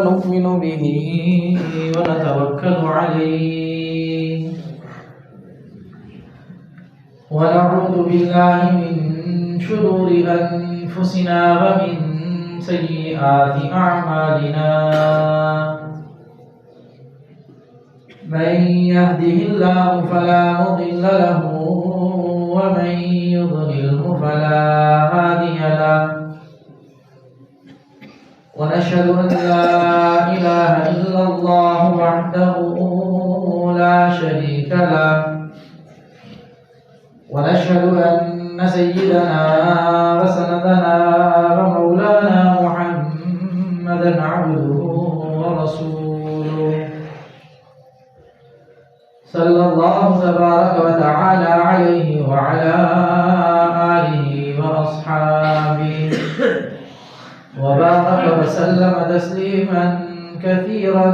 ونؤمن به ونتوكل عليه ونعوذ بالله من شرور أنفسنا ومن سيئات أعمالنا من يهده الله فلا مضل له ومن يضلله فلا هادي له ونشهد أن لا إله إلا الله وحده لا شريك له ونشهد أن سيدنا وسندنا ومولانا محمدا عبده ورسوله صلى الله تبارك وتعالى عليه وعلى آله وأصحابه وبارك وسلم تسليما كثيرا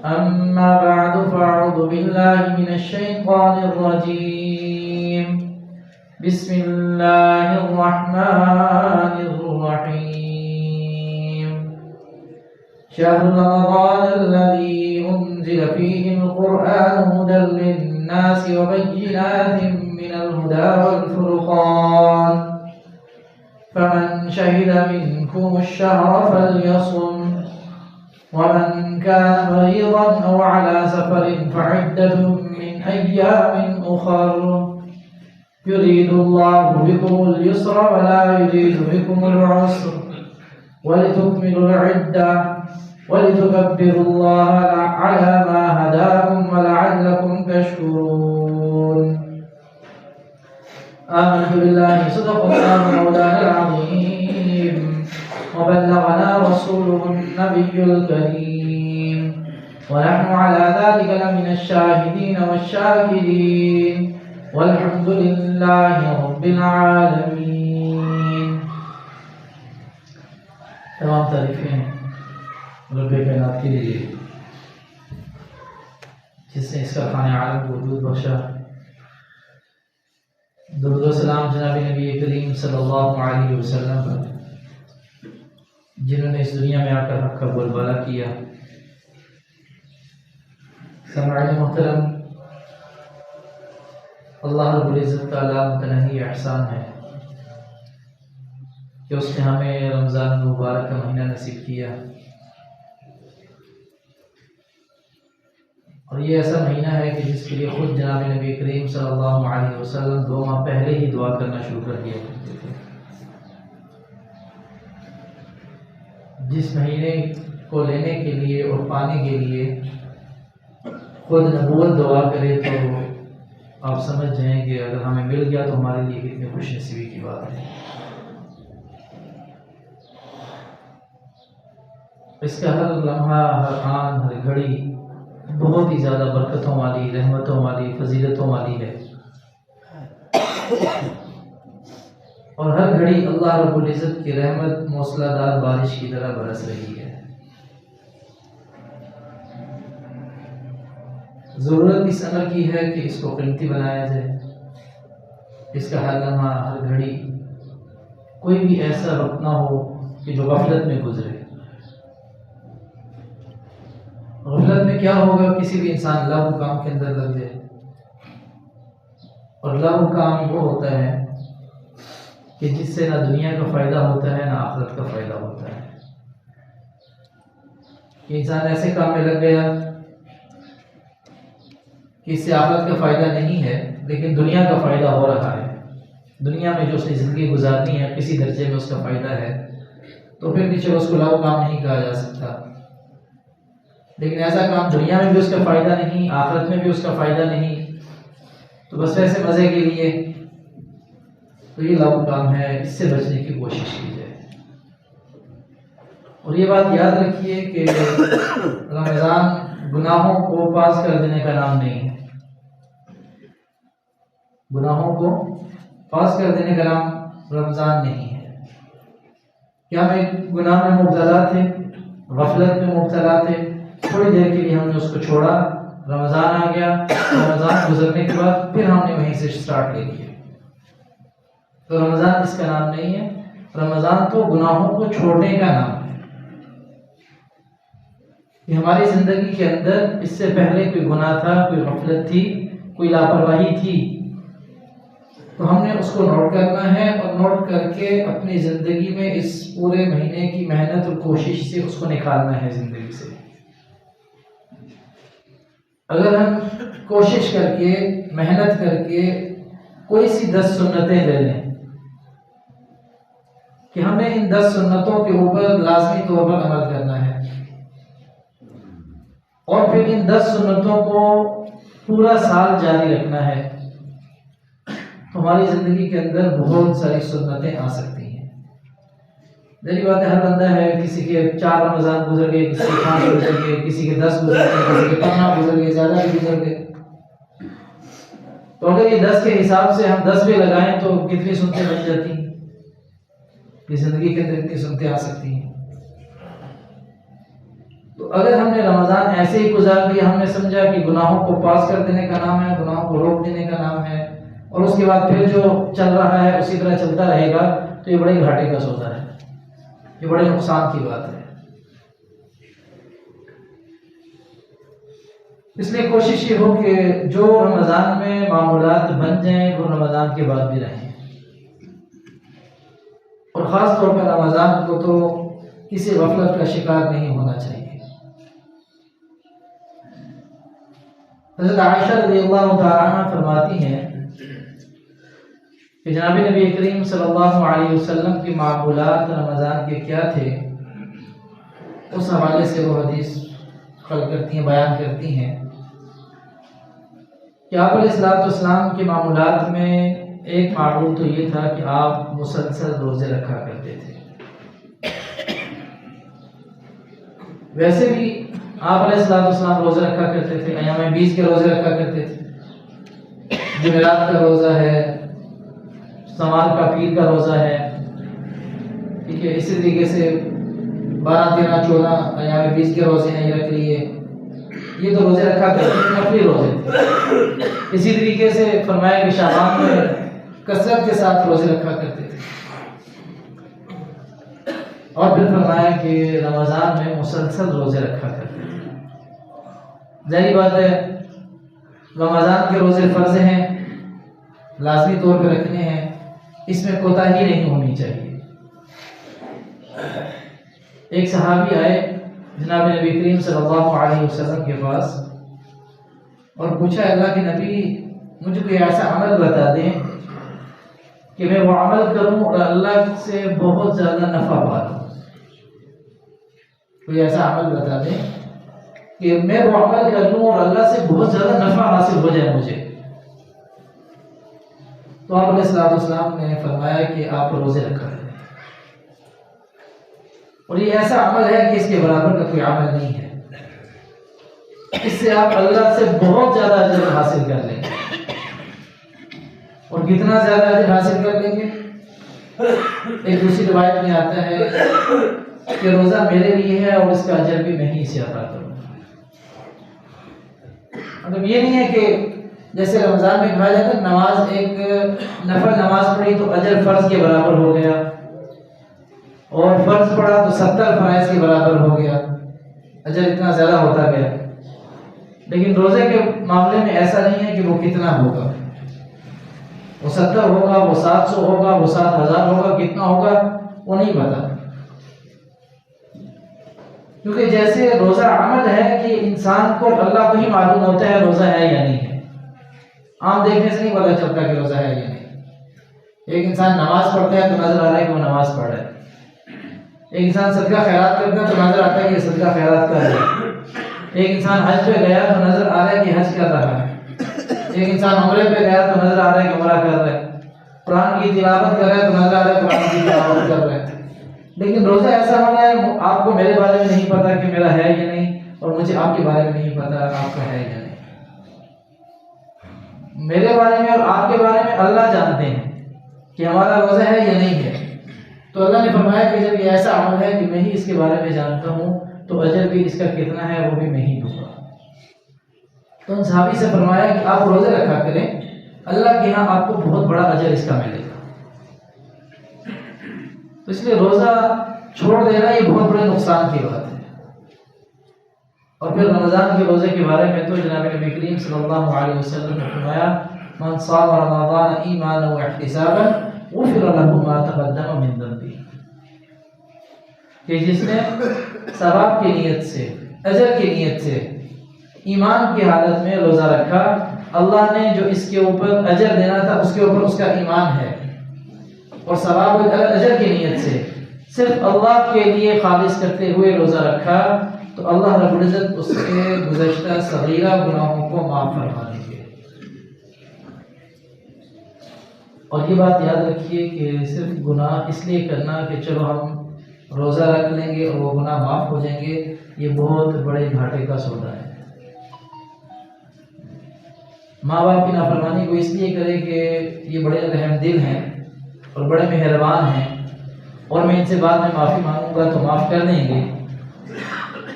أما بعد فأعوذ بالله من الشيطان الرجيم بسم الله الرحمن الرحيم شهر رمضان الذي أنزل فيه القرآن هدى للناس وبينات من الهدى والفرقان فمن شهد منكم الشهر فليصم ومن كان مريضا أو على سفر فعدة من أيام أخر يريد الله بكم اليسر ولا يريد بكم العسر ولتكملوا العدة ولتكبروا الله على ما هداكم ولعلكم تشكرون آمنت بالله صدق الله مولانا العظيم وبلغنا رسوله النبي الكريم ونحن على ذلك لمن الشاهدين والشاكرين والحمد لله رب العالمين. تمام تعریفیں رب کائنات کے لیے جس نے اس کا خانہ عالم کو وجود بخشا. درود و سلام جناب نبی کریم صلی اللہ علیہ وسلم پر جنہوں نے اس دنیا میں آ کر حق کا بول بالا کیا. سامعین محترم، اللہ رب العزت کا لامتناہی احسان ہے کہ اس نے ہمیں رمضان المبارک کا مہینہ نصیب کیا، اور یہ ایسا مہینہ ہے کہ جس کے لیے خود جناب نبی کریم صلی اللہ علیہ وسلم 2 ماہ پہلے ہی دعا کرنا شروع کر دیا کرتے تھے. جس مہینے کو لینے کے لیے اور پانے کے لیے خود نبوت دعا کرے تو آپ سمجھ جائیں کہ اگر ہمیں مل گیا تو ہمارے لیے کتنی خوش نصیبی کی بات ہے. اس کا ہر لمحہ، ہر آن، ہر گھڑی بہت ہی زیادہ برکتوں والی، رحمتوں والی، فضیلتوں والی ہے، اور ہر گھڑی اللہ رب العزت کی رحمت موسلا دار بارش کی طرح برس رہی ہے. ضرورت اس امر کی ہے کہ اس کو قیمتی بنایا جائے. اس کا ہر لمحہ، ہر گھڑی کوئی بھی ایسا وقت نہ ہو کہ جو غفلت میں گزرے. غفلت میں کیا ہوگا؟ کسی بھی انسان لغو کام کے اندر لگ جائے، اور لغو کام وہ ہوتا ہے کہ جس سے نہ دنیا کا فائدہ ہوتا ہے نہ آخرت کا فائدہ ہوتا ہے. کہ انسان ایسے کام میں لگ گیا کہ اس سے آخرت کا فائدہ نہیں ہے لیکن دنیا کا فائدہ ہو رہا ہے. دنیا میں جو اس نے زندگی گزارنی ہے کسی درجے میں اس کا فائدہ ہے، تو پھر پیچھے اس کو لغو کام نہیں کہا جا سکتا. لیکن ایسا کام دنیا میں بھی اس کا فائدہ نہیں، آخرت میں بھی اس کا فائدہ نہیں، تو بس ویسے مزے کے لیے، تو یہ لغو کام ہے. اس سے بچنے کی کوشش کی جائے. اور یہ بات یاد رکھیے کہ رمضان گناہوں کو پاس کر دینے کا نام نہیں ہے. گناہوں کو پاس کر دینے کا نام رمضان نہیں ہے. کیا ہم ایک گناہ میں مبتلا تھے، غفلت میں مبتلا تھے، تھوڑی دیر کے لیے ہم نے اس کو چھوڑا، رمضان آ گیا، رمضان گزرنے کے بعد پھر ہم نے وہیں سے سٹارٹ لے لیا. تو رمضان اس کا نام نہیں ہے. رمضان تو گناہوں کو چھوڑنے کا نام ہے کہ ہماری زندگی کے اندر اس سے پہلے کوئی گناہ تھا، کوئی غفلت تھی، کوئی لاپرواہی تھی، تو ہم نے اس کو نوٹ کرنا ہے اور نوٹ کر کے اپنی زندگی میں اس پورے مہینے کی محنت اور کوشش سے اس کو نکالنا ہے زندگی سے۔ اگر ہم کوشش کر کے محنت کر کے کوئی سی 10 سنتیں لے لیں کہ ہمیں ان 10 سنتوں کے اوپر لازمی طور پر عمل کرنا ہے، اور پھر ان 10 سنتوں کو پورا سال جاری رکھنا ہے، تو ہماری زندگی کے اندر بہت ساری سنتیں آ سکتی ہیں۔ ظاہری بات ہے، ہر بندہ ہے، کسی کے 4 رمضان گزر گئے، کسی کے 5 گزر گئے، کسی کے 10 گزر گئے، کسی کے 15 گزر گئے، زیادہ بھی گزر گئے۔ تو اگر یہ 10 کے حساب سے ہم 10 بھی لگائیں تو کتنی سنتیں بن جاتی ہیں؟ کہ زندگی کے اندر کتنی سنتیں آ سکتی ہیں۔ تو اگر ہم نے رمضان ایسے ہی گزار دیا، ہم نے سمجھا کہ گناہوں کو پاس کر دینے کا نام ہے، گناہوں کو روک دینے کا نام ہے، اور اس کے بعد پھر جو چل رہا ہے اسی طرح چلتا رہے گا، تو یہ بڑے گھاٹے کا سودا ہے، یہ بڑے نقصان کی بات ہے۔ اس لیے کوشش یہ ہو کہ جو رمضان میں معمولات بن جائیں وہ رمضان کے بعد بھی رہیں، اور خاص طور پر رمضان کو تو کسی غفلت کا شکار نہیں ہونا چاہیے۔ حضرت عائشہ رضی اللہ تعالیٰ عنہ فرماتی ہیں کہ جناب نبی کریم صلی اللہ علیہ وسلم کی معمولات رمضان کے کیا تھے، اس حوالے سے وہ حدیث خلق کرتی ہیں، بیان کرتی ہیں کہ آپ علیہ السلام کے معمولات میں ایک معمول تو یہ تھا کہ آپ مسلسل روزے رکھا کرتے تھے۔ ویسے بھی آپ علیہ السلام روزے رکھا کرتے تھے، ایام 20 کے روزے رکھا کرتے تھے، جمعرات کا روزہ ہے، سوال کا پیر کا روزہ ہے، ٹھیک ہے، اسی طریقے سے 12، 13، 14 ایام 20 کے روزے ہیں، یہ رکھ لیے، یہ تو روزے رکھا کرتے تھے، نفلی روزے تھے۔ اسی طریقے سے فرمایا کہ شعبان میں کثرت کے ساتھ روزے رکھا کرتے تھے، اور پھر فرمایا کہ رمضان میں مسلسل روزے رکھا کرتے تھے۔ ظاہری بات ہے، رمضان کے روزے فرض ہیں، لازمی طور پہ رکھنے ہیں، اس میں کوتاہی نہیں ہونی چاہیے۔ ایک صحابی آئے جناب نبی کریم صلی اللہ علیہ وسلم کے پاس اور پوچھا، اللہ کے نبی مجھے کوئی ایسا عمل بتا دیں کہ میں وہ عمل کروں اور اللہ سے بہت زیادہ نفع پالوں۔ کوئی ایسا عمل بتا دیں کہ میں وہ عمل کر لوں اور اللہ سے بہت زیادہ نفع حاصل ہو جائے مجھے۔ تو آپ علیہ السلام نے فرمایا کہ آپ روزے رکھا کریں، اور یہ ایسا عمل ہے کہ اس کے برابر کا کوئی عمل نہیں ہے، اس سے آپ اللہ سے بہت زیادہ اجر حاصل کر لیں گے۔ اور کتنا زیادہ اجر حاصل کر لیں گے؟ ایک دوسری روایت میں آتا ہے کہ روزہ میرے لیے ہے اور اس کا اجر بھی میں ہی اسے عطا کروں گا۔ مطلب یہ نہیں ہے کہ جیسے رمضان میں کہا جاتا ہے نماز، ایک نفل نماز پڑھی تو اجر فرض کے برابر ہو گیا، اور فرض پڑھا تو 70 فرائض کے برابر ہو گیا، اجر اتنا زیادہ ہوتا گیا۔ لیکن روزے کے معاملے میں ایسا نہیں ہے کہ وہ کتنا ہوگا، وہ 70 ہوگا، وہ 700 ہوگا، وہ 7000 ہوگا، کتنا ہوگا وہ نہیں پتا، کیونکہ جیسے روزہ عمل ہے کہ انسان کو اللہ کو ہی معلوم ہوتا ہے روزہ ہے یا نہیں ہے، عام دیکھنے سے نہیں پتا چلتا کہ روزہ ہے یا نہیں۔ ایک انسان نماز پڑھتا ہے تو نظر آ رہا ہے کہ وہ نماز پڑھ رہا ہے، ایک انسان صدقہ خیرات کرتا ہے تو نظر آتا ہے کہ یہ صدقہ خیرات کر رہا ہے، ایک انسان حج پہ گیا تو نظر آ رہا ہے کہ حج کر رہا ہے، ایک انسان عمرے پہ گیا تو نظر آ رہا ہے کہ عمرہ کر رہا ہے، قرآن کی تلاوت کر رہا ہے تو نظر آ رہا ہے قرآن کی تلاوت کر رہا ہے۔ لیکن روزہ ایسا ہونا ہے آپ کو میرے بارے میں نہیں پتا کہ میرا ہے یا نہیں، اور مجھے آپ کے بارے میں نہیں پتا آپ کا ہے یا نہیں۔ میرے بارے میں اور آپ کے بارے میں اللہ جانتے ہیں کہ ہمارا روزہ ہے یا نہیں ہے۔ تو اللہ نے فرمایا کہ جب یہ ایسا عمل ہے کہ میں ہی اس کے بارے میں جانتا ہوں تو اجر بھی اس کا کتنا ہے وہ بھی میں ہی دوں گا۔ تو ان صحابی سے فرمایا کہ آپ روزے رکھا کریں، اللہ کے ہاں آپ کو بہت بڑا اجر اس کا ملے گا۔ تو تو اس لیے روزہ چھوڑ دینا یہ بہت بڑے نقصان کی بات ہے۔ اور پھر رمضان کے روزے کے بارے میں تو جناب نبی کریم صلی اللہ علیہ وسلم نے فرمایا من صام رمضان ایمانا واحتسابا غفر له ما تقدم من ذنبه، کہ جس نے ثواب کی نیت سے، اجر کی نیت سے ایمان کی حالت میں روزہ رکھا، اللہ نے جو اس کے اوپر اجر دینا تھا اس کے اوپر اس کا ایمان ہے، اور ثواب اجر کی نیت سے صرف اللہ کے لیے خالص کرتے ہوئے روزہ رکھا، تو اللہ رب العزت اس کے گزشتہ صغیرہ گناہوں کو معاف فرما دیں گے۔ اور یہ بات یاد رکھیے کہ صرف گناہ اس لیے کرنا کہ چلو ہم روزہ رکھ لیں گے اور وہ گناہ معاف ہو جائیں گے، یہ بہت بڑے گھاٹے کا سودا ہے۔ ماں باپ کی نافرمانی کو اس لیے کرے کہ یہ بڑے رحم دل ہیں اور بڑے مہربان ہیں اور میں ان سے بعد میں معافی مانگوں گا تو معاف کر دیں گے،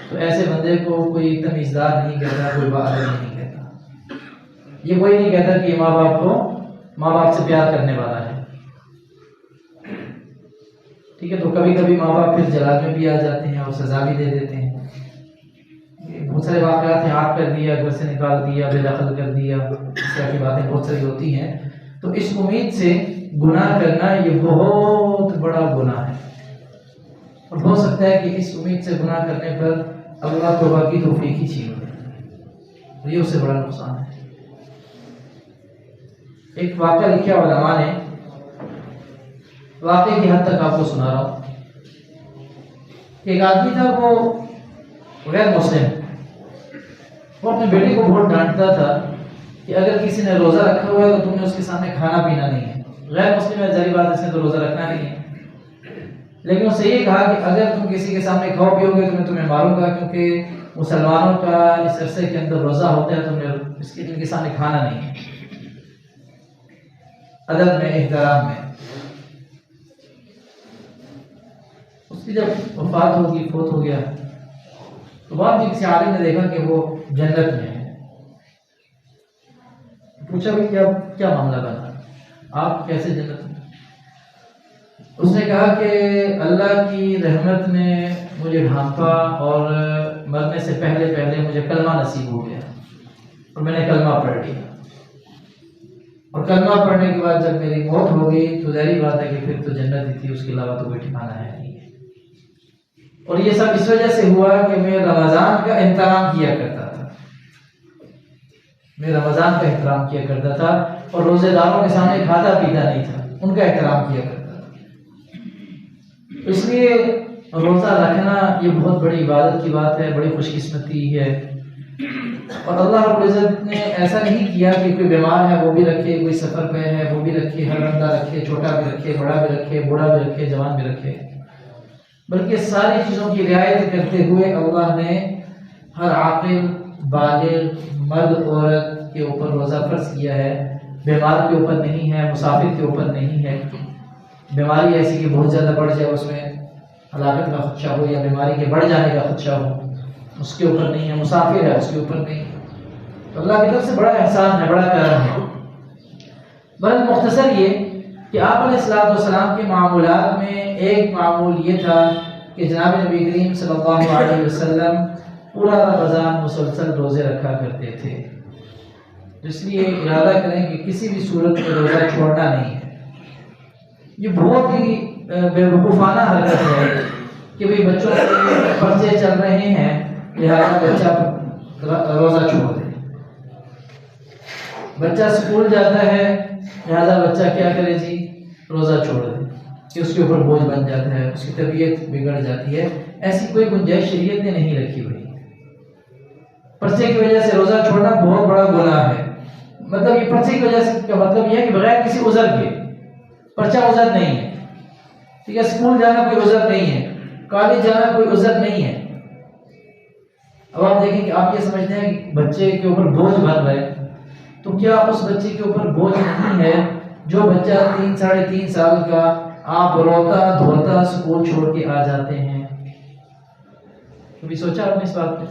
تو ایسے بندے کو کوئی تمیزدار نہیں کہتا، کوئی باادب نہیں کہتا۔ یہ کوئی نہیں کہتا کہ یہ ماں باپ سے پیار کرنے والا ہے۔ ٹھیک ہے، تو کبھی کبھی ماں باپ پھر جلال میں بھی آ جاتے ہیں اور سزا بھی دے دیتے ہیں۔ بہت سارے واقعات ہیں، آپ کر دیا، گھر سے نکال دیا، بے دخل کر دیا، اس طرح کی باتیں بہت ساری ہوتی ہیں۔ تو اس امید سے گناہ کرنا یہ بہت بڑا گناہ ہے، اور ہو سکتا ہے کہ اس امید سے گناہ کرنے پر اللہ توبہ کی توفیق ہی چھین لے، یہ اس سے بڑا نقصان ہے۔ ایک واقعہ لکھا علماء نے، واقعے کی حد تک آپ کو سنا رہا ہوں۔ ایک آدمی تھا، وہ غیر مسلم، وہ اپنے بیٹے کو بہت ڈانٹتا تھا کہ اگر کسی نے روزہ رکھا ہوا ہے تو تم نے اس کے سامنے کھانا پینا نہیں ہے۔ غیر مسلم ہے، ظاہر بات، اس نے تو روزہ رکھنا نہیں ہے، لیکن اس سے یہ کہا کہ اگر تم کسی کے سامنے کھاؤ پیو گے تو میں تمہیں ماروں گا، کیونکہ مسلمانوں کا اس عرصے کے اندر روزہ ہوتا ہے، تم نے ان کے سامنے کھانا نہیں ہے، ادب میں، احترام میں۔ اس کی جب وفات ہوگی، فوت ہو گیا، تو بعد میں کسی عالم نے دیکھا کہ وہ جنت میں ہے۔ پوچھا بھی کیا معاملہ بنا، آپ کیسے جنت میں؟ اس نے کہا کہ اللہ کی رحمت نے مجھے ڈھانپا اور مرنے سے پہلے مجھے کلمہ نصیب ہو گیا اور میں نے کلمہ پڑھ لیا، اور کلمہ پڑھنے کے بعد جب میری موت ہو گئی تو ظاہری بات ہے کہ پھر تو جنت ہی تھی، اس کے علاوہ تو کوئی ٹھکانا ہے نہیں۔ اور یہ سب اس وجہ سے ہوا کہ میں رمضان کا احترام کیا کرتا تھا، میں رمضان کا احترام کیا کرتا تھا اور روزے داروں کے سامنے کھاتا پیتا نہیں تھا، ان کا احترام کیا کرتا تھا۔ اس لیے روزہ رکھنا یہ بہت بڑی عبادت کی بات ہے، بڑی خوش قسمتی ہے، اور اللہ رب العزت نے ایسا نہیں کیا کہ کوئی بیمار ہے وہ بھی رکھے، کوئی سفر پہ ہے وہ بھی رکھے، ہر بندہ رکھے، چھوٹا بھی رکھے، بڑا بھی رکھے، بوڑھا بھی رکھے، جوان بھی رکھے، بلکہ ساری چیزوں کی رعایت کرتے ہوئے اللہ نے ہر عاقل، بالغ، مرد عورت کے اوپر روزہ فرض کیا ہے۔ بیمار کے اوپر نہیں ہے، مسافر کے اوپر نہیں ہے، بیماری ایسی کہ بہت زیادہ بڑھ جائے، اس میں ہلاکت کا خدشہ ہو یا بیماری کے بڑھ جانے کا خدشہ ہو، اس کے اوپر نہیں ہے، مسافر ہے اس کے اوپر نہیں ہے۔ تو اللہ کی طرف سے بڑا احسان ہے، بڑا کرم ہے۔ بہت مختصر یہ کہ آپ علیہ السلام کے معمولات میں ایک معمول یہ تھا کہ جناب نبی کریم صلی اللہ علیہ وسلم پورا رمضان مسلسل روزے رکھا کرتے تھے، اس لیے ارادہ کریں کہ کسی بھی صورت میں روزہ چھوڑنا نہیں ہے۔ یہ بہت ہی بے وقوفانہ حرکت ہے کہ بھئی بچوں کے پرچے چل رہے ہیں لہذا بچہ روزہ چھوڑ دے، بچہ اسکول جاتا ہے لہذا بچہ کیا کرے جی، روزہ چھوڑ دے، کہ اس کے اوپر بوجھ بن جاتا ہے، اس کی طبیعت بگڑ جاتی ہے۔ ایسی کوئی گنجائش شریعت نے نہیں رکھی ہوئی۔ پرچے کی وجہ سے روزہ چھوڑنا بہت بڑا گناہ ہے، مطلب یہ پرچے کی وجہ سے کا مطلب یہ ہے کہ بغیر کسی عذر کے، پرچہ عذر نہیں ہے، ٹھیک ہے، اسکول جانا کوئی عذر نہیں ہے، کالج جانا کوئی عذر نہیں ہے۔ اب آپ دیکھیں کہ آپ یہ سمجھتے ہیں کہ بچے کے اوپر بوجھ بن رہا ہے، تو کیا اس بچے کے اوپر بوجھ نہیں ہے جو بچہ 3 ساڑھے 3 سال کا آپ روتا دھوتا اسکول چھوڑ کے آ جاتے ہیں؟ کبھی سوچا آپ نے اس بات پہ؟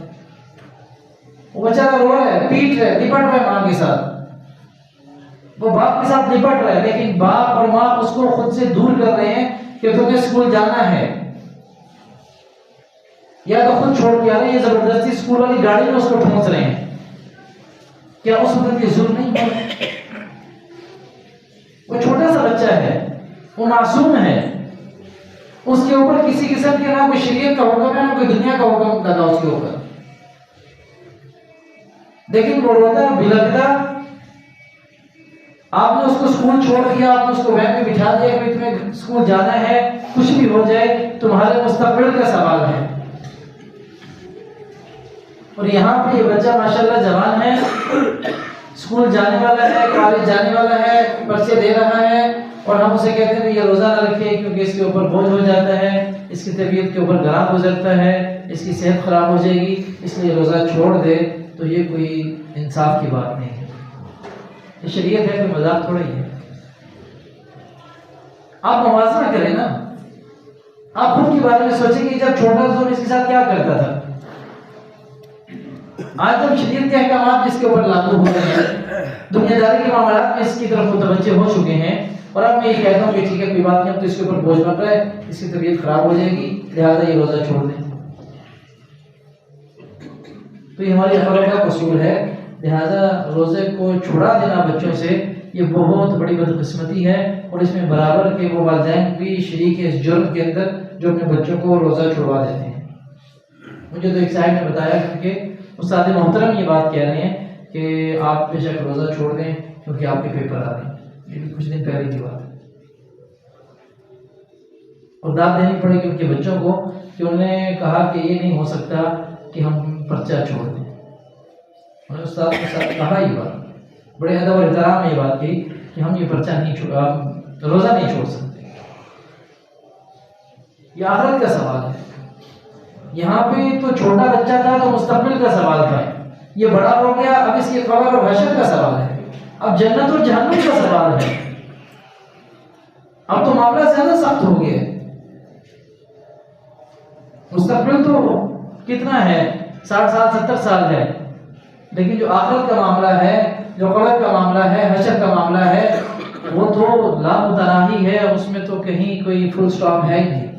وہ بچہ رو رہا ہے، پیٹ رہا ہے، لپٹ رہا ہے ماں کے ساتھ، وہ باپ کے ساتھ لپٹ رہا ہے، لیکن باپ اور ماں اس کو خود سے دور کر رہے ہیں کہ تمہیں اسکول جانا ہے، یا تو خود چھوڑ کے آ رہے ہیں، یہ زبردستی اسکول والی گاڑی میں اس کو ٹھونس رہے ہیں، کیا اس وقت یہ ظلم نہیں ہے؟ وہ چھوٹا سا بچہ ہے، وہ معصوم ہے، اس کے اوپر کسی قسم کے نہ کوئی شریعت کا حکم ہے نہ کوئی دنیا کا حکم لگا اس کے اوپر، لیکن وہ روتا بلکتا، آپ نے اس کو اسکول چھوڑ دیا، آپ نے اس کو وین میں بٹھا دیا کہ تمہیں اسکول جانا ہے، کچھ بھی ہو جائے تمہارے مستقبل کا سوال ہے۔ اور یہاں پہ یہ بچہ ماشاءاللہ جوان ہے، اسکول جانے والا ہے، کالج جانے والا ہے، پرچے دے رہا ہے، اور ہم اسے کہتے ہیں کہ یہ روزہ نہ رکھے کیونکہ اس کے اوپر بوجھ ہو جاتا ہے، اس کی طبیعت کے اوپر گراں گزرتا ہے، اس کی صحت خراب ہو جائے گی، اس لیے روزہ چھوڑ دے، تو یہ کوئی انصاف کی بات نہیں ہے، یہ شریعت ہے، کوئی مذاق تھوڑا ہی ہے۔ آپ موازنہ کریں نا، آپ خود کے بارے میں سوچیں کہ جب چھوٹا تھا اس کے ساتھ کیا کرتا تھا، آج جب شریعت کے احکامات اس کے اوپر لاگو ہو رہے ہیں، دنیا داری کے معاملات میں اس کی طرف متوجہ ہو چکے ہیں، اور اب میں یہ کہتا ہوں کہ ٹھیک ہے کوئی بات نہیں، اب تو اس کے اوپر بوجھ بن رہا ہے، اس کی طبیعت خراب ہو جائے گی، لہٰذا یہ روزہ چھوڑ دیں، تو یہ ہماری عقل کا قصور ہے، لہٰذا روزے کو چھڑا دینا بچوں سے یہ بہت بڑی بدقسمتی ہے، اور اس میں برابر کے وہ والدین بھی شریک ہے اس جرم کے اندر جو اپنے بچوں کو روزہ چھڑوا دیتے ہیں۔ مجھے تو ایک صاحب نے بتایا کہ استاد محترم یہ بات کہہ رہے ہیں کہ آپ بے شک روزہ چھوڑ دیں کیونکہ آپ کے پیپر آ رہے ہیں، یہ بھی کچھ دن پہلے کی بات ہے، اور داد دینی پڑے گی ان کے بچوں کو کہ انہوں نے کہا کہ یہ نہیں ہو سکتا کہ ہم پرچہ چھوڑ دیں، انہوں نے استاد کے ساتھ کہا یہ بات، بڑے ادب اور احترام میں یہ بات کہی کہ ہم یہ پرچہ نہیں چھوڑا، روزہ نہیں چھوڑ سکتے، یہ آخرت کا سوال ہے، یہاں پہ تو چھوٹا بچہ تھا تو مستقبل کا سوال تھا، یہ بڑا ہو گیا، اب اس کی قبر اور حشر کا سوال ہے، اب جنت اور جہنم کا سوال ہے، اب تو معاملہ زیادہ سخت ہو گیا، مستقبل تو کتنا ہے، 60 سال 70 سال ہے، لیکن جو آخرت کا معاملہ ہے، جو قبر کا معاملہ ہے، حشر کا معاملہ ہے، وہ تو لامتناہی ہے، اس میں تو کہیں کوئی فل سٹاپ ہے ہی نہیں۔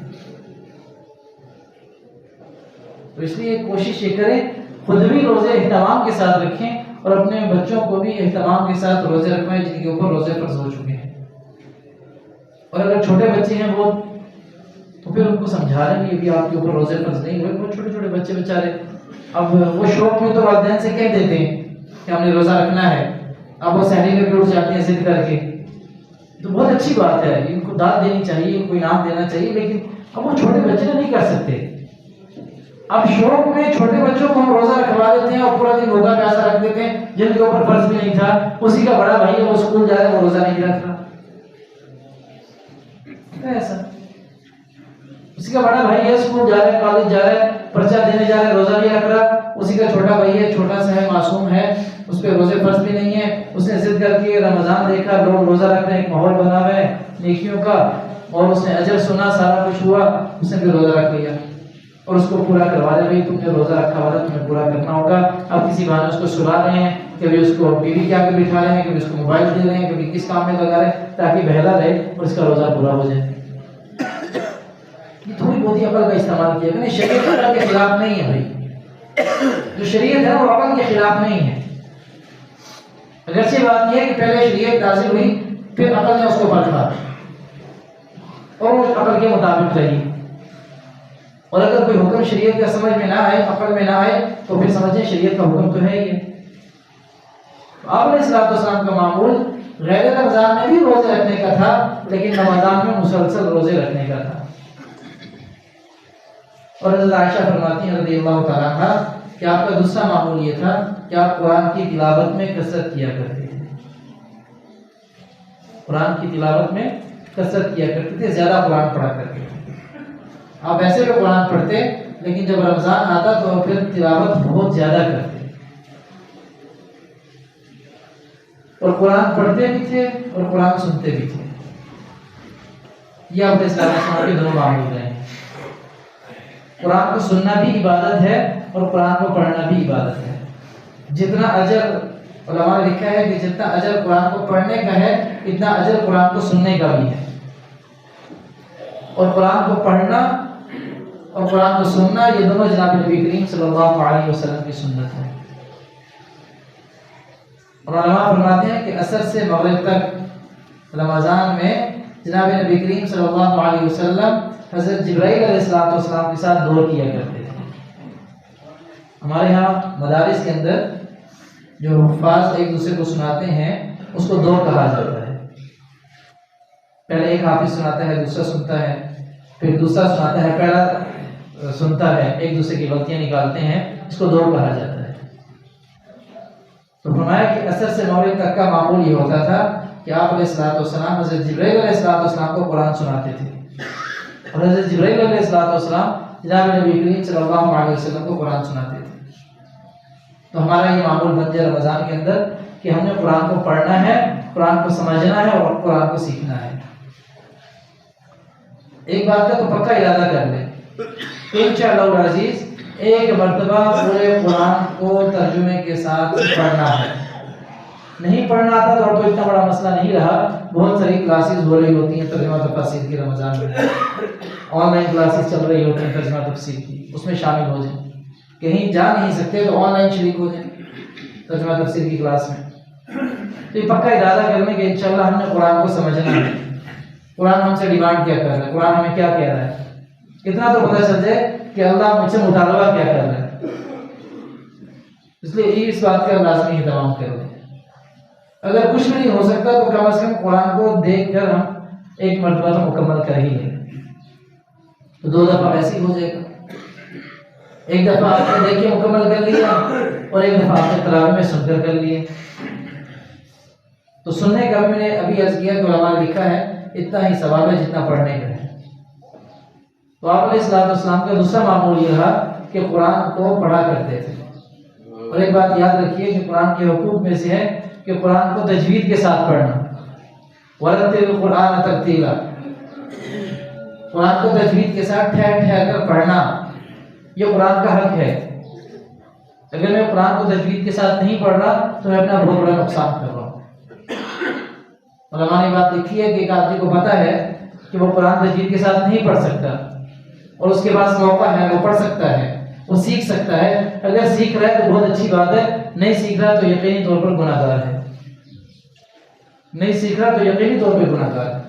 تو اس لیے کوشش یہ کریں خود بھی روزے اہتمام کے ساتھ رکھیں اور اپنے بچوں کو بھی اہتمام کے ساتھ روزے رکھوائیں جن کے اوپر روزے فرض ہو چکے ہیں، اور اگر چھوٹے بچے ہیں وہ تو پھر ان کو سمجھا رہے ہیں یہ بھی آپ کے اوپر روزے فرض نہیں ہوئے، وہ چھوٹے چھوٹے بچے بیچارے اب وہ شوق میں تو والدین سے کہہ دیتے ہیں کہ ہم نے روزہ رکھنا ہے، اب وہ سحری میں بھی اٹھ جاتے ہیں ضد کر کے، تو بہت اچھی بات ہے، ان کو داد دینی چاہیے، ان کو انعام دینا چاہیے، لیکن اب وہ چھوٹے بچے نہیں کر سکتے، اب شوق میں چھوٹے بچوں کو ہم روزہ رکھوا دیتے ہیں اور پورا دن روزہ پیاسا رکھ دیتے ہیں جن کے اوپر فرض بھی نہیں تھا، اسی کا بڑا بھائی ہے وہ اسکول جا رہا ہے وہ روزہ نہیں رکھ رہا، ایسا اسی کا بڑا بھائی ہے اسکول جا رہا ہے، کالج جا رہا ہے، پرچہ دینے جا رہا ہے، روزہ نہیں رکھ رہا، اسی کا چھوٹا بھائی ہے، چھوٹا سا ہے، معصوم ہے، اس پہ روزے فرض بھی نہیں ہے، اس نے ضد کر کے رمضان دیکھا، لوگ روزہ رکھ رہے ہیں، ایک ماحول بنا ہوا ہے نیکیوں کا، اور اس نے اجر سنا، سارا کچھ ہوا، اس نے بھی روزہ رکھ لیا اور اس کو پورا کروا دے، بھائی تم نے روزہ رکھا ہوا تھا تمہیں پورا کرنا ہوگا، اب کسی بہانے اس کو سلا رہے ہیں، کبھی اس کو بیوی کے آگے بٹھا رہے ہیں، کبھی اس کو موبائل دے رہے ہیں، کبھی کس کام میں لگا رہے ہیں تاکہ بہلا رہے اور اس کا روزہ پورا ہو جائے، یہ تھوڑی بہت ہی عقل کا استعمال کیا ہے، شریعت عقل کے خلاف نہیں ہے بھائی، جو شریعت ہے وہ عقل کے خلاف نہیں ہے، اگرچہ بات یہ ہے کہ پہلے شریعت نازل ہوئی پھر عقل نے اس کو پرکھا اور اس عقل کے مطابق رہی، اور اگر کوئی حکم شریعت کا سمجھ میں نہ آئے، عقل میں نہ آئے، تو پھر سمجھیں شریعت کا حکم تو ہے ہی ہے۔ آپ علیہ الصلوۃ والسلام کا معمول غیر رمضان میں بھی روزے رکھنے کا تھا، لیکن رمضان میں مسلسل روزے رکھنے کا تھا، اور حضرت عائشہ فرماتی ہیں رضی اللہ تعالیٰ عنہا کہ آپ کا دوسرا معمول یہ تھا کہ آپ قرآن کی تلاوت میں کثرت کیا کرتے تھے، قرآن کی تلاوت میں کثرت کیا کرتے تھے، زیادہ قرآن پڑھا کرتے تھے، آپ ایسے بھی قرآن پڑھتے لیکن جب رمضان آتا تو پھر تلاوت بہت زیادہ کرتے، اور قرآن پڑھتے بھی تھے اور قرآن سنتے بھی تھے، یہ آپ اسلام کے دونوں معمول ہیں، قرآن کو سننا بھی عبادت ہے اور قرآن کو پڑھنا بھی عبادت ہے، جتنا اجر علماء نے لکھا ہے کہ جتنا اجر قرآن کو پڑھنے کا ہے اتنا اجر قرآن کو سننے کا بھی ہے، اور قرآن کو پڑھنا اور قرآن کو سننا، یہ دونوں جناب نبی کریم صلی اللہ علیہ وسلم کی سنت ہے۔ اور علماء فرماتے ہیں کہ عصر سے مغرب تک رمضان میں جناب نبی کریم صلی اللہ علیہ وسلم حضرت جبرائیل علیہ السلام کے ساتھ دور کیا کرتے تھے۔ ہمارے ہاں مدارس کے اندر جو حفاظ ایک دوسرے کو سناتے ہیں اس کو دور کہا جاتا ہے۔ پہلے ایک حافظ سناتا ہے، دوسرا سنتا ہے، پھر دوسرا سناتا ہے، پہلا سنتا ہے، ایک دوسرے کی غلطیاں نکالتے ہیں، اس کو دور کہا جاتا ہے۔ تو فرمایا کہ عصر سے مغرب تک کا معمول یہ ہوتا تھا کہ آپ علیہ السلام حضرت جبرائیل علیہ السلام کو قرآن سناتے تھے، اور حضرت جبرائیل علیہ السلام جناب نبی کریم صلی اللہ علیہ وسلم کو قرآن سناتے تھے۔ تو ہمارا یہ معمول بن جائے رمضان کے اندر کہ ہم نے قرآن کو پڑھنا ہے، قرآن کو سمجھنا ہے اور قرآن کو سیکھنا ہے۔ ایک بات کا تو پکا ارادہ کر لیں، انشاءاللہ العزیز ایک مرتبہ پورے قرآن کو ترجمے کے ساتھ پڑھنا ہے۔ نہیں پڑھنا آتا تو اتنا بڑا مسئلہ نہیں رہا، بہت ساری کلاسز ہو رہی ہوتی ہیں ترجمہ تفسیر کی، رمضان میں آن لائن کلاسز چل رہی ہوتی ہیں ترجمہ تفسیر کی، اس میں شامل ہو جائیں۔ کہیں جا نہیں سکتے تو آن لائن شریک ہو جائیں ترجمہ تفسیر کی کلاس میں۔ تو یہ پکا ارادہ کرنے کہ انشاءاللہ ہم نے قرآن کو سمجھنا ہے، قرآن ہم سے ڈیمانڈ کیا کر رہا ہے، قرآن ہمیں کیا کہہ رہا ہے، اتنا تو پتہ چل جائے کہ اللہ مجھ سے مطالبہ کیا کر رہا ہے۔ اس لیے اس بات کا لازمی اہتمام کریں۔ اگر کچھ بھی نہیں ہو سکتا تو کم از کم قرآن کو دیکھ کر ہم ایک مرتبہ تو مکمل کر ہی لیں، تو 2 دفعہ ایسی ہو جائے گا۔ ایک دفعہ آپ نے دیکھ کے مکمل کر لیا اور ایک دفعہ آپ نے تراویح میں سن کر لیے۔ تو سننے کا میں نے ابھی عرض کیا کہ علماء نے لکھا ہے اتنا ہی ثواب ہے جتنا پڑھنے کا ہے۔ تو آپ علیہ السلام کا دوسرا معمول یہ رہا کہ قرآن کو پڑھا کرتے تھے۔ اور ایک بات یاد رکھیے کہ قرآن کے حقوق میں سے ہے کہ قرآن کو تجوید کے ساتھ پڑھنا، وَرَتِّلِ الْقُرْآنَ تَرْتِیلًا، قرآن کو تجوید کے ساتھ ٹھہر ٹھہر کر پڑھنا، یہ قرآن کا حق ہے۔ اگر میں قرآن کو تجوید کے ساتھ نہیں پڑھ رہا تو میں اپنا بہت بڑا نقصان کر رہا ہوں۔ علماء نے بات لکھی ہے کہ ایک آدمی کو پتہ ہے کہ وہ قرآن تجوید کے ساتھ نہیں پڑھ سکتا اور اس کے پاس موقع ہے، وہ پڑھ سکتا ہے، وہ سیکھ سکتا ہے۔ اگر سیکھ رہا ہے تو بہت اچھی بات ہے، نہیں سیکھ رہا تو یقینی طور پر گناہ گار ہے، نہیں سیکھ رہا تو یقینی طور پر گناہ گار ہے۔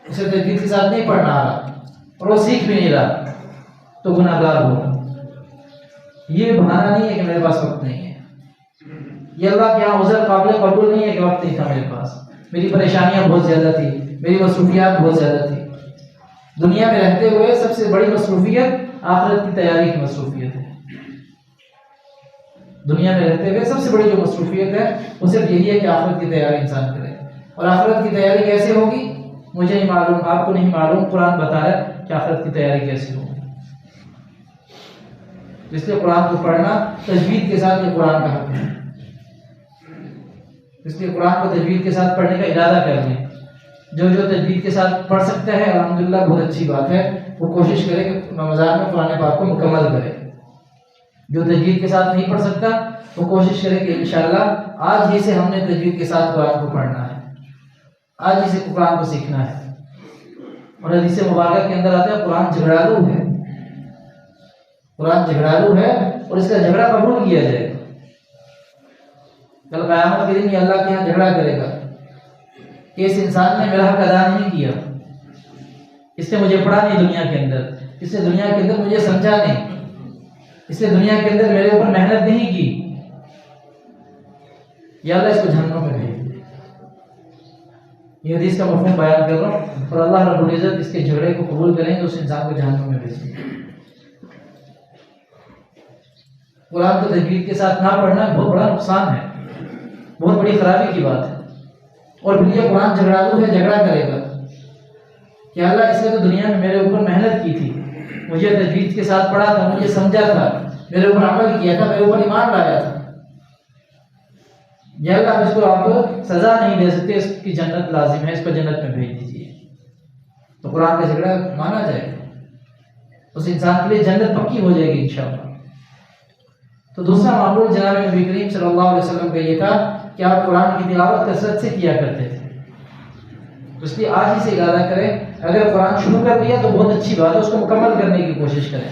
اسے تجوید کے ساتھ نہیں پڑھنا آ رہا اور وہ سیکھ بھی نہیں رہا تو گناہ گار ہوگا۔ یہ بہانہ نہیں ہے کہ میرے پاس وقت نہیں ہے، یہ اللہ کے یہاں عذر قابل قبول نہیں ہے کہ وقت نہیں تھا میرے پاس، میری پریشانیاں بہت زیادہ تھی، میری مصروفیات بہت زیادہ تھی۔ دنیا میں رہتے ہوئے سب سے بڑی مصروفیت آخرت کی تیاری کی مصروفیت ہے۔ دنیا میں رہتے ہوئے سب سے بڑی جو مصروفیت ہے وہ صرف یہی ہے کہ آخرت کی تیاری انسان کرے۔ اور آخرت کی تیاری کیسے ہوگی مجھے نہیں معلوم، آپ کو نہیں معلوم، قرآن بتا رہا ہے کہ آخرت کی تیاری کیسے ہوگی۔ اس لیے قرآن کو پڑھنا تجوید کے ساتھ یہ قرآن کا حق ہے، اس لیے قرآن کو تجوید کے ساتھ پڑھنے کا ارادہ کر لیں۔ جو تجوید کے ساتھ پڑھ سکتا ہے الحمدللہ بہت اچھی بات ہے، وہ کوشش کرے کہ رمضان میں قرآن پاک کو مکمل کرے۔ جو تجوید کے ساتھ نہیں پڑھ سکتا وہ کوشش کرے کہ انشاءاللہ آج ہی سے ہم نے تجوید کے ساتھ قرآن کو پڑھنا ہے، آج ہی سے قرآن کو سیکھنا ہے۔ اور حدیث مبارکہ کے اندر آتا ہے قرآن جھگڑالو ہے، قرآن جھگڑالو ہے اور اس کا جھگڑا قبول کیا جائے گا۔ کل قیامت کے دن یہ اللہ کے یہاں جھگڑا کرے گا کہ اس انسان نے میرا حق ادا نہیں کیا، اس نے مجھے پڑھا نہیں دنیا کے اندر، اس نے دنیا کے اندر مجھے سمجھا نہیں، اس نے دنیا کے اندر میرے اوپر محنت نہیں کی، یا اللہ اس کو جہنم میں بھیج دے۔ یہ حدیث کا مفہوم بیان کر رہا ہوں، اور اللہ رب العزت اس کے جھگڑے کو قبول کریں گے، اس انسان کو جہنم میں بھیج دیں گے۔ قرآن کو تجوید کے ساتھ نہ پڑھنا بہت بڑا نقصان ہے، بہت بڑی خرابی کی بات ہے۔ اور پھر یہ قرآن جھگڑالو ہے، جھگڑا کرے گا کہ اللہ اس نے تو دنیا میں میرے اوپر محنت کی تھی، مجھے تجوید کے ساتھ پڑھا تھا، مجھے سمجھا تھا، میرے اوپر عمل کیا تھا، میرے اوپر ایمان لایا تھا، یا اللہ اس کو آپ سزا نہیں دے سکتے، اس کی جنت لازم ہے، اس کو جنت میں بھیج دیجیے۔ تو قرآن کا جھگڑا مانا جائے گا، اس انسان کے لیے جنت پکی ہو جائے گی انشاءاللہ۔ تو دوسرا معمول جناب نبی کریم صلی اللہ علیہ وسلم کا یہ تھا کہ آپ قرآن کی تلاوت کثرت سے کیا کرتے تھے۔ تو اس لیے آج ہی سے ارادہ کریں اگر قرآن شروع کر دیا تو بہت اچھی بات ہے، اس کو مکمل کرنے کی کوشش کریں.